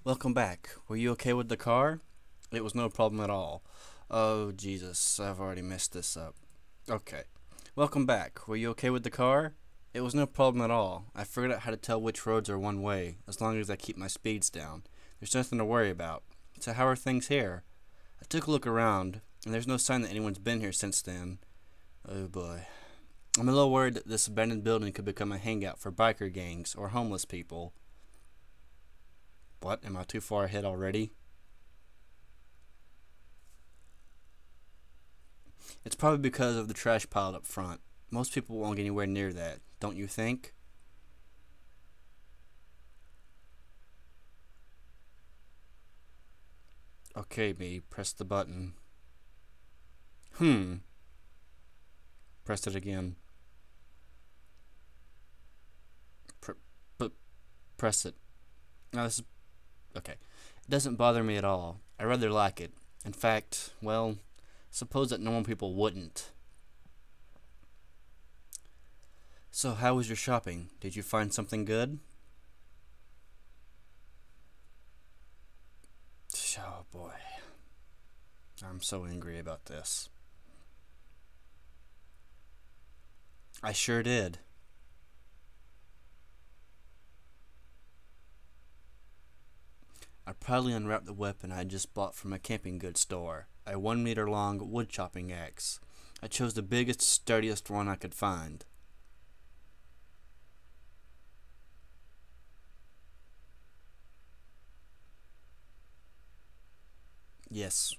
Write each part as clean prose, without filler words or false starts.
Welcome back. Were you okay with the car? It was no problem at all. Oh, Jesus, I've already messed this up. Okay. Welcome back. Were you okay with the car? It was no problem at all. I figured out how to tell which roads are one way, as long as I keep my speeds down. There's nothing to worry about. So how are things here? I took a look around, and there's no sign that anyone's been here since then. Oh boy. I'm a little worried that this abandoned building could become a hangout for biker gangs or homeless people. What? Am I too far ahead already? It's probably because of the trash piled up front. Most people won't get anywhere near that, don't you think? Okay, me, press the button. Hmm. Press it again. But press it. No, this is okay. It doesn't bother me at all. I rather like it. In fact, well, suppose that normal people wouldn't. So, how was your shopping? Did you find something good? Oh boy. I'm so angry about this. I sure did. I proudly unwrapped the weapon I had just bought from a camping goods store, a 1 meter long wood chopping axe. I chose the biggest, sturdiest one I could find. Yes.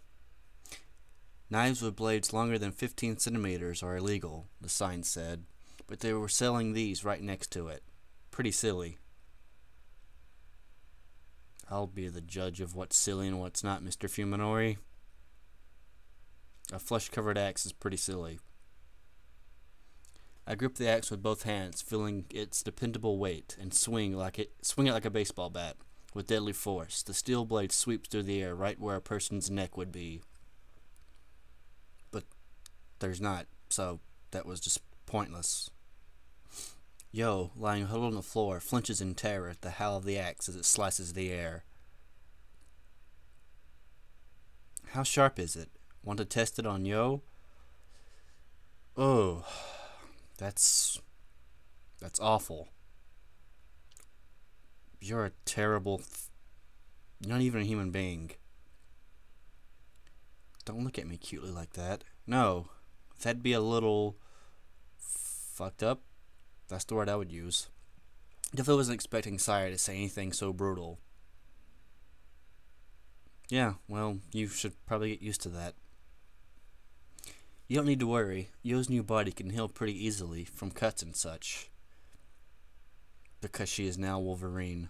Knives with blades longer than 15 centimeters are illegal, the sign said, but they were selling these right next to it. Pretty silly. I'll be the judge of what's silly and what's not, Mr. Fuminori. A flesh-covered axe is pretty silly. I grip the axe with both hands, feeling its dependable weight, and swing it like a baseball bat. With deadly force, the steel blade sweeps through the air right where a person's neck would be. But there's not, so that was just pointless. Yo, lying huddled on the floor, flinches in terror at the howl of the axe as it slices the air. How sharp is it? Want to test it on Yo? Oh, that's awful. You're a terrible. You're not even a human being. Don't look at me cutely like that. No, that'd be a little fucked up. That's the word I would use. Definitely wasn't expecting Sire to say anything so brutal. Yeah, well, you should probably get used to that. You don't need to worry. Yo's new body can heal pretty easily from cuts and such. Because she is now Wolverine.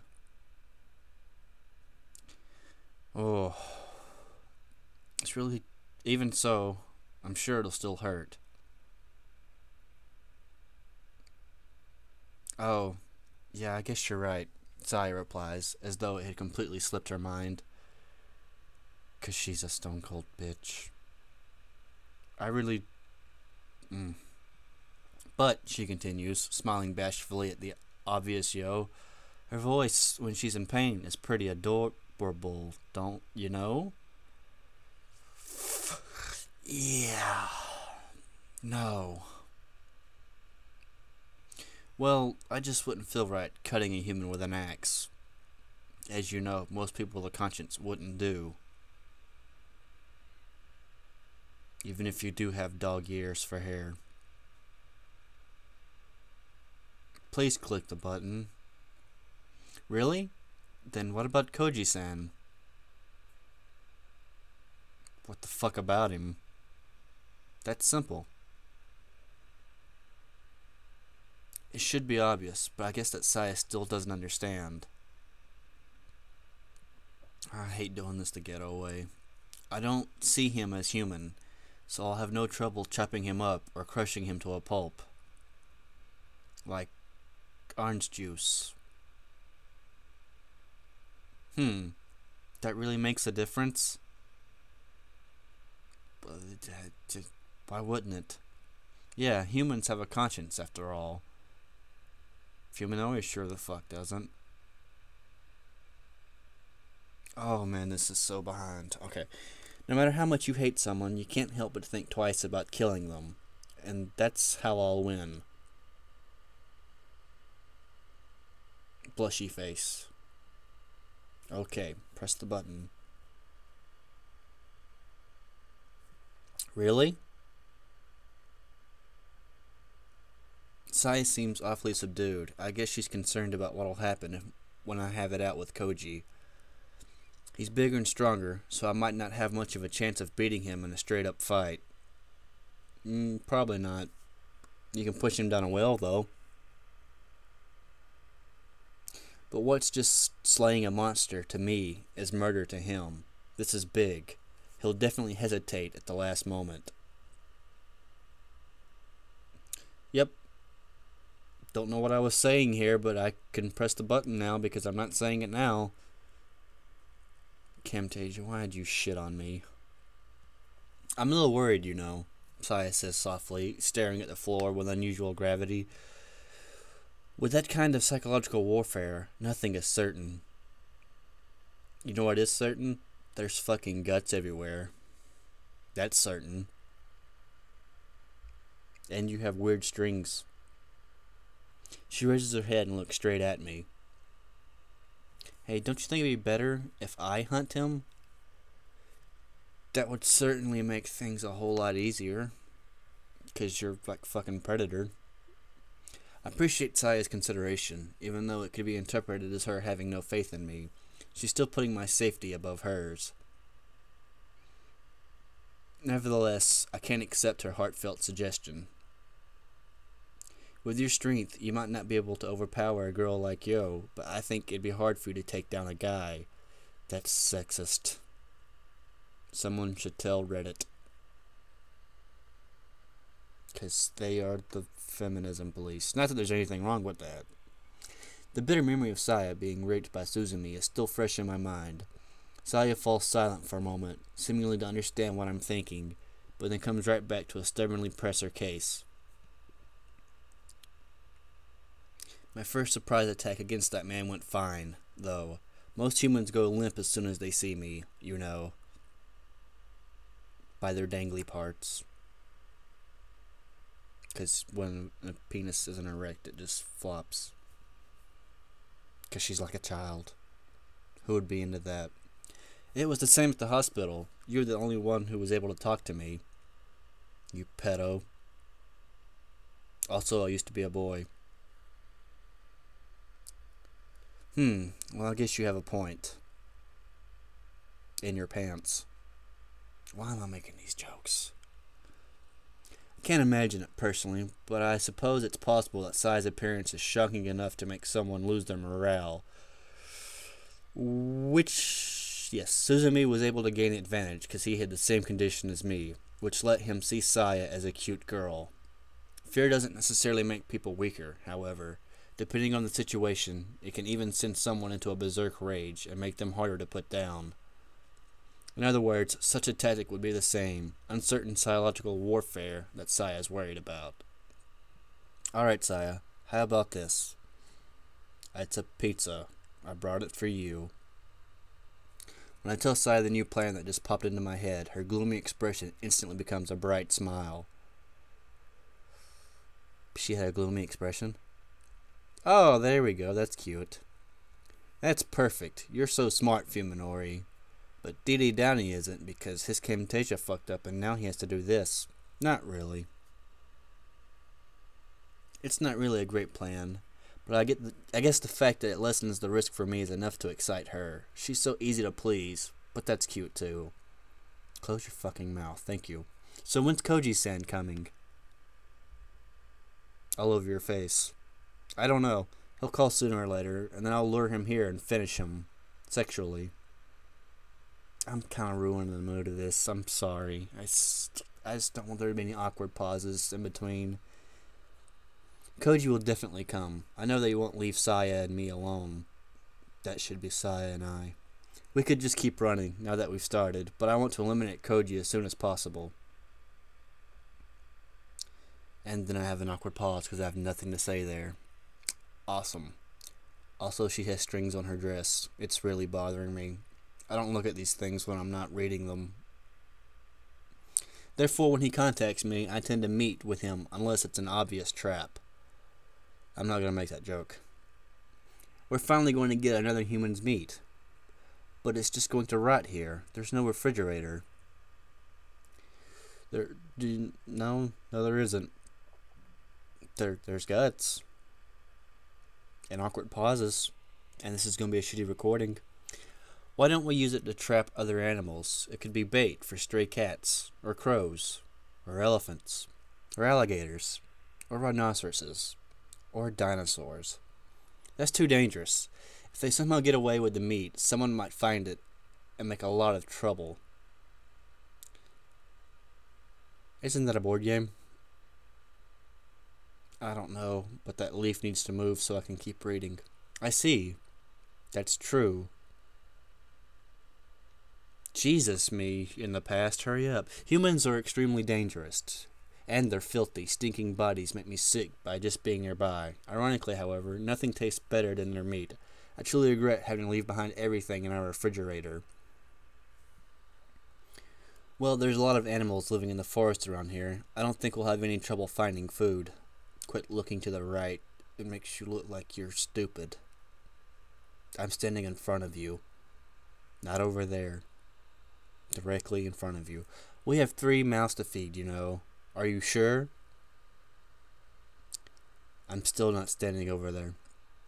Oh, it's really. Even so, I'm sure it'll still hurt. Oh, yeah, I guess you're right, Saya replies, as though it had completely slipped her mind. 'Cause she's a stone cold bitch. I really. Mm. But, she continues, smiling bashfully at the obvious Yo, her voice, when she's in pain, is pretty adorable, don't you know? Yeah. No. Well, I just wouldn't feel right cutting a human with an axe. As you know, most people with a conscience wouldn't do. Even if you do have dog ears for hair. Please click the button. Really? Then what about Koji-san? What the fuck about him? That's simple. It should be obvious, but I guess that Saya still doesn't understand. I hate doing this to get away. I don't see him as human, so I'll have no trouble chopping him up or crushing him to a pulp. Like orange juice. That really makes a difference? Why wouldn't it? Yeah, humans have a conscience after all. Fumino sure the fuck doesn't. Oh man, this is so behind. Okay. No matter how much you hate someone, you can't help but think twice about killing them. And that's how I'll win. Blushy face. Okay, press the button. Really? Sai seems awfully subdued. I guess she's concerned about what'll happen when I have it out with Koji. He's bigger and stronger, so I might not have much of a chance of beating him in a straight-up fight. Probably not. You can push him down a well, though. But what's just slaying a monster to me is murder to him. This is big. He'll definitely hesitate at the last moment. Yep. Don't know what I was saying here, but I can press the button now because I'm not saying it now. Camtasia, why'd you shit on me? I'm a little worried, you know, Saya says softly, staring at the floor with unusual gravity. With that kind of psychological warfare, nothing is certain. You know what is certain? There's fucking guts everywhere. That's certain. And you have weird strings. She raises her head and looks straight at me. Hey, don't you think it'd be better if I hunt him? That would certainly make things a whole lot easier. 'Cause you're like fucking predator. I appreciate Saya's consideration, even though it could be interpreted as her having no faith in me. She's still putting my safety above hers. Nevertheless, I can't accept her heartfelt suggestion. With your strength, you might not be able to overpower a girl like Yo, but I think it'd be hard for you to take down a guy. That's sexist. Someone should tell Reddit. 'Cause they are the feminism police. Not that there's anything wrong with that. The bitter memory of Saya being raped by Suzumi is still fresh in my mind. Saya falls silent for a moment, seemingly to understand what I'm thinking, but then comes right back to stubbornly press her case. My first surprise attack against that man went fine, though. Most humans go limp as soon as they see me, you know. By their dangly parts. 'Cause when a penis isn't erect, it just flops. 'Cause she's like a child. Who would be into that? It was the same at the hospital. You're the only one who was able to talk to me. You pedo. Also, I used to be a boy. Well, I guess you have a point. In your pants. Why am I making these jokes? I can't imagine it personally, but I suppose it's possible that Sai's appearance is shocking enough to make someone lose their morale. Which, yes, Suzumi was able to gain advantage because he had the same condition as me, which let him see Saya as a cute girl. Fear doesn't necessarily make people weaker, however. Depending on the situation, it can even send someone into a berserk rage and make them harder to put down. In other words, such a tactic would be the same, uncertain psychological warfare that Saya is worried about. Alright, Saya, how about this? It's a pizza. I brought it for you. When I tell Saya the new plan that just popped into my head, her gloomy expression instantly becomes a bright smile. She had a gloomy expression? Oh, there we go. That's cute. That's perfect. You're so smart, Fuminori. But Dee Downey isn't because his Camtasia fucked up and now he has to do this. Not really. It's not really a great plan, but I guess the fact that it lessens the risk for me is enough to excite her. She's so easy to please, but that's cute too. Close your fucking mouth. Thank you. So when's Koji-san coming? All over your face. I don't know. He'll call sooner or later, and then I'll lure him here and finish him. Sexually. I'm kind of ruining the mood of this. I'm sorry. I just don't want there to be any awkward pauses in between. Koji will definitely come. I know that he won't leave Saya and me alone. That should be Saya and I. We could just keep running now that we've started, but I want to eliminate Koji as soon as possible. And then I have an awkward pause because I have nothing to say there. Awesome. Also, she has strings on her dress. It's really bothering me. I don't look at these things when I'm not reading them. Therefore, when he contacts me, I tend to meet with him unless it's an obvious trap. I'm not going to make that joke. We're finally going to get another human's meat. But it's just going to rot here. There's no refrigerator. No, there isn't. There's guts. And awkward pauses. And this is going to be a shitty recording. Why don't we use it to trap other animals? It could be bait for stray cats, or crows, or elephants, or alligators, or rhinoceroses, or dinosaurs. That's too dangerous. If they somehow get away with the meat, someone might find it and make a lot of trouble. Isn't that a board game? I don't know, but that leaf needs to move so I can keep reading. I see. That's true. Jesus, me in the past, hurry up. Humans are extremely dangerous, and their filthy, stinking bodies make me sick by just being nearby. Ironically, however, nothing tastes better than their meat. I truly regret having to leave behind everything in our refrigerator. Well, there's a lot of animals living in the forest around here. I don't think we'll have any trouble finding food. Quit looking to the right. It makes you look like you're stupid. I'm standing in front of you. Not over there. Directly in front of you. We have 3 mouths to feed, you know. Are you sure? I'm still not standing over there.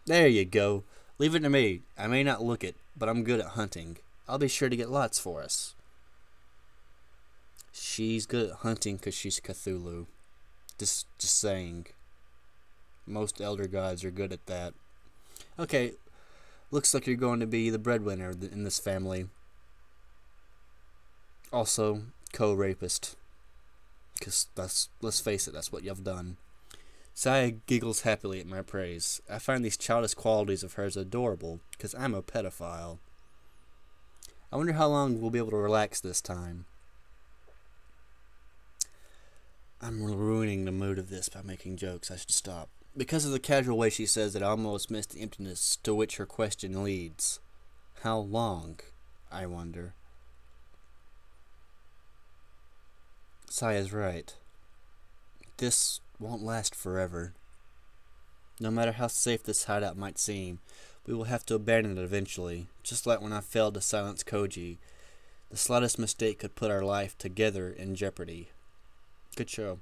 There you go. Leave it to me. I may not look it, but I'm good at hunting. I'll be sure to get lots for us. She's good at hunting because she's Cthulhu. Just saying. Most elder gods are good at that. Okay, looks like you're going to be the breadwinner in this family. Also, co-rapist. Because let's face it, that's what you've done. Saya giggles happily at my praise. I find these childish qualities of hers adorable, because I'm a pedophile. I wonder how long we'll be able to relax this time. I'm ruining the mood of this by making jokes. I should stop. Because of the casual way she says it, I almost miss the emptiness to which her question leads. How long, I wonder. Saya's right. This won't last forever. No matter how safe this hideout might seem, we will have to abandon it eventually, just like when I failed to silence Koji. The slightest mistake could put our life together in jeopardy. Good show.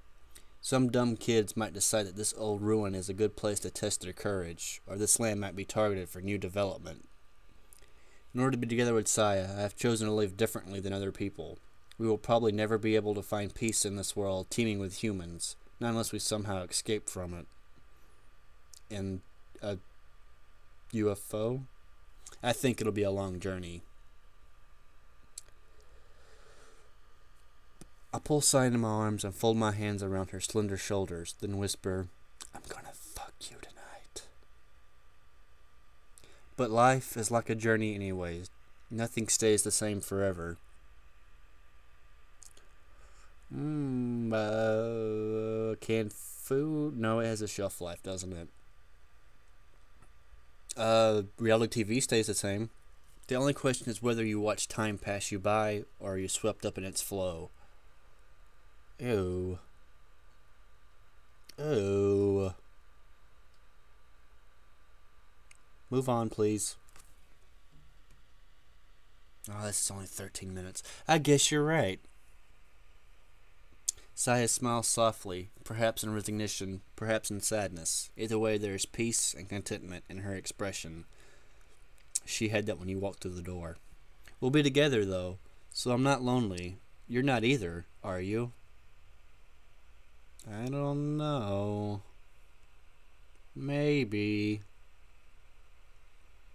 Some dumb kids might decide that this old ruin is a good place to test their courage, or this land might be targeted for new development. In order to be together with Saya, I have chosen to live differently than other people. We will probably never be able to find peace in this world teeming with humans, not unless we somehow escape from it. In a UFO? I think it'll be a long journey. I pull Saya into my arms and fold my hands around her slender shoulders, then whisper, I'm gonna fuck you tonight. But life is like a journey anyways. Nothing stays the same forever. Canned food? No, it has a shelf life, doesn't it? Reality TV stays the same. The only question is whether you watch time pass you by, or are you swept up in its flow. Ew. Ew. Move on, please. Oh, this is only 13 minutes. I guess you're right. Saya smiles softly, perhaps in resignation, perhaps in sadness. Either way, there is peace and contentment in her expression. She had that when you walked through the door. We'll be together, though, so I'm not lonely. You're not either, are you? I don't know. Maybe.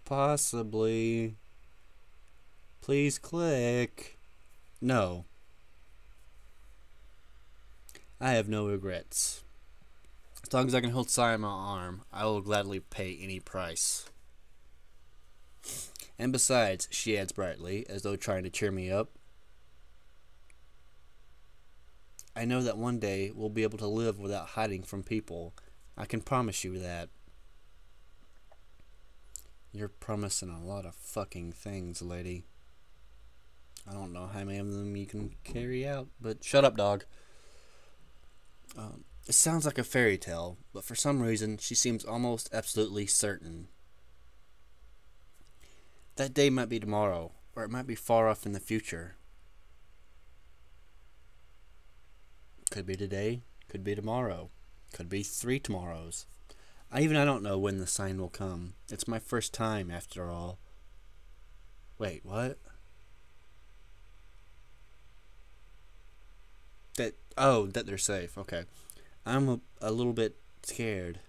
Possibly. Please click. No. I have no regrets. As long as I can hold Saya in my arm, I will gladly pay any price. And besides, she adds brightly, as though trying to cheer me up, I know that one day we'll be able to live without hiding from people. I can promise you that. You're promising a lot of fucking things, lady. I don't know how many of them you can carry out, but shut up, dog. It sounds like a fairy tale, but for some reason she seems almost absolutely certain. That day might be tomorrow, or it might be far off in the future. Could be today, could be tomorrow, could be 3 tomorrows. I don't know when the sign will come. It's my first time, after all. Wait, what? That they're safe. Okay. I'm a little bit scared.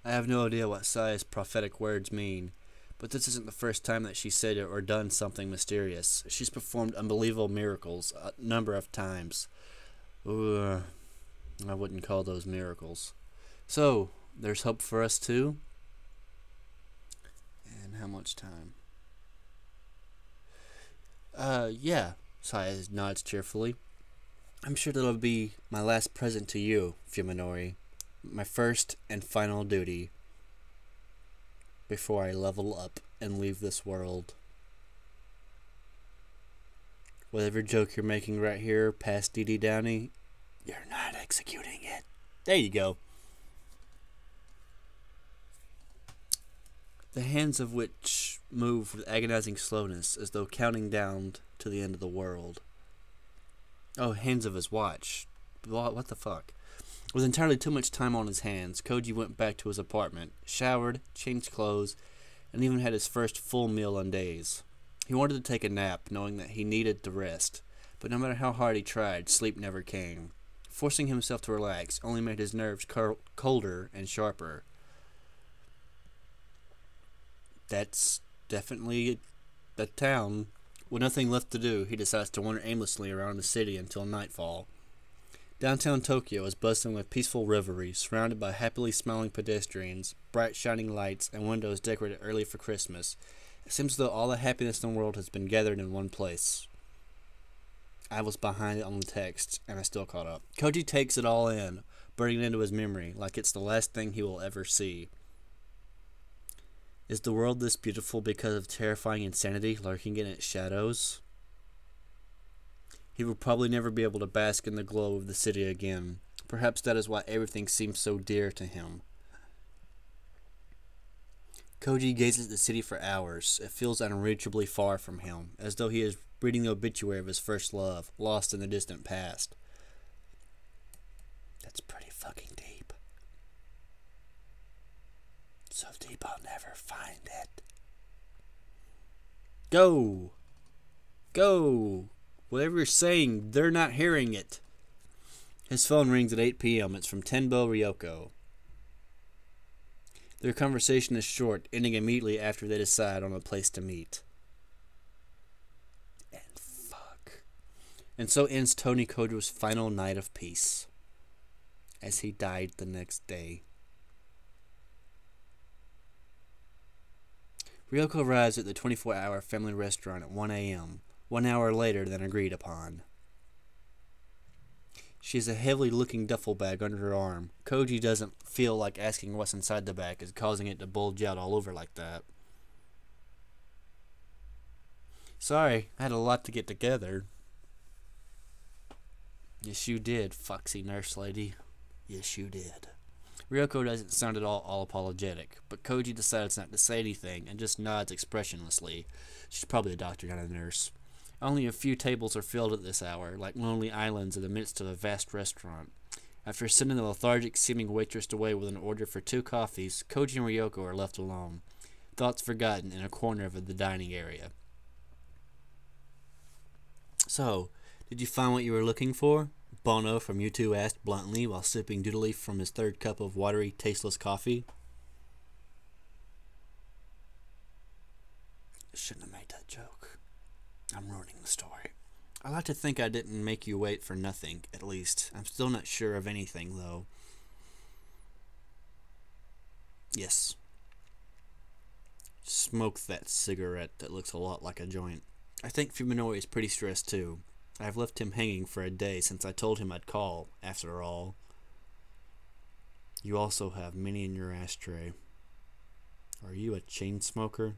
I have no idea what Sia's prophetic words mean, but this isn't the first time that she said or done something mysterious. She's performed unbelievable miracles a number of times. Ugh, I wouldn't call those miracles. So, there's hope for us too? And how much time? Yeah, Saya nods cheerfully. I'm sure that'll be my last present to you, Fuminori. My first and final duty before I level up and leave this world. Whatever joke you're making right here past Dee Dee Downey, you're not executing it. There you go. The hands of which move with agonizing slowness as though counting down to the end of the world. Oh, hands of his watch. What the fuck? With entirely too much time on his hands, Koji went back to his apartment, showered, changed clothes, and even had his first full meal in days. He wanted to take a nap, knowing that he needed to rest, but no matter how hard he tried, sleep never came. Forcing himself to relax only made his nerves colder and sharper. That's definitely the town. With nothing left to do, he decides to wander aimlessly around the city until nightfall. Downtown Tokyo is bustling with peaceful revelry, surrounded by happily smiling pedestrians, bright shining lights, and windows decorated early for Christmas. It seems as though all the happiness in the world has been gathered in one place. I was behind on the text, and I still caught up. Koji takes it all in, burning it into his memory, like it's the last thing he will ever see. Is the world this beautiful because of terrifying insanity lurking in its shadows? He will probably never be able to bask in the glow of the city again. Perhaps that is why everything seems so dear to him. Koji gazes at the city for hours. It feels unreachably far from him, as though he is reading the obituary of his first love, lost in the distant past. That's pretty fucking deep. So deep I'll never find it. Go! Go! Whatever you're saying, they're not hearing it. His phone rings at 8 p.m. It's from Tenbo Ryoko. Their conversation is short, ending immediately after they decide on a place to meet. And fuck. And so ends Tony Kojo's final night of peace, as he died the next day. Ryoko arrives at the 24-hour family restaurant at 1 a.m., 1 hour later than agreed upon. She has a heavily-looking duffel bag under her arm. Koji doesn't feel like asking what's inside the bag is causing it to bulge out all over like that. Sorry, I had a lot to get together. Yes, you did, foxy nurse lady. Yes, you did. Ryoko doesn't sound at all apologetic, but Koji decides not to say anything and just nods expressionlessly. She's probably a doctor, not a nurse. Only a few tables are filled at this hour, like lonely islands in the midst of a vast restaurant. After sending the lethargic-seeming waitress away with an order for 2 coffees, Koji and Ryoko are left alone, thoughts forgotten in a corner of the dining area. So, did you find what you were looking for? Bono from U2 asked bluntly while sipping doodly from his 3rd cup of watery, tasteless coffee. Shouldn't have made that joke. I'm ruining the story. I like to think I didn't make you wait for nothing, at least. I'm still not sure of anything, though. Yes. Smoke that cigarette that looks a lot like a joint. I think Fuminori is pretty stressed, too. I've left him hanging for a day since I told him I'd call, after all. You also have many in your ashtray. Are you a chain smoker?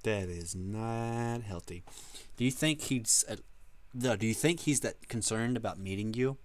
That is not healthy. Do you think he's that concerned about meeting you?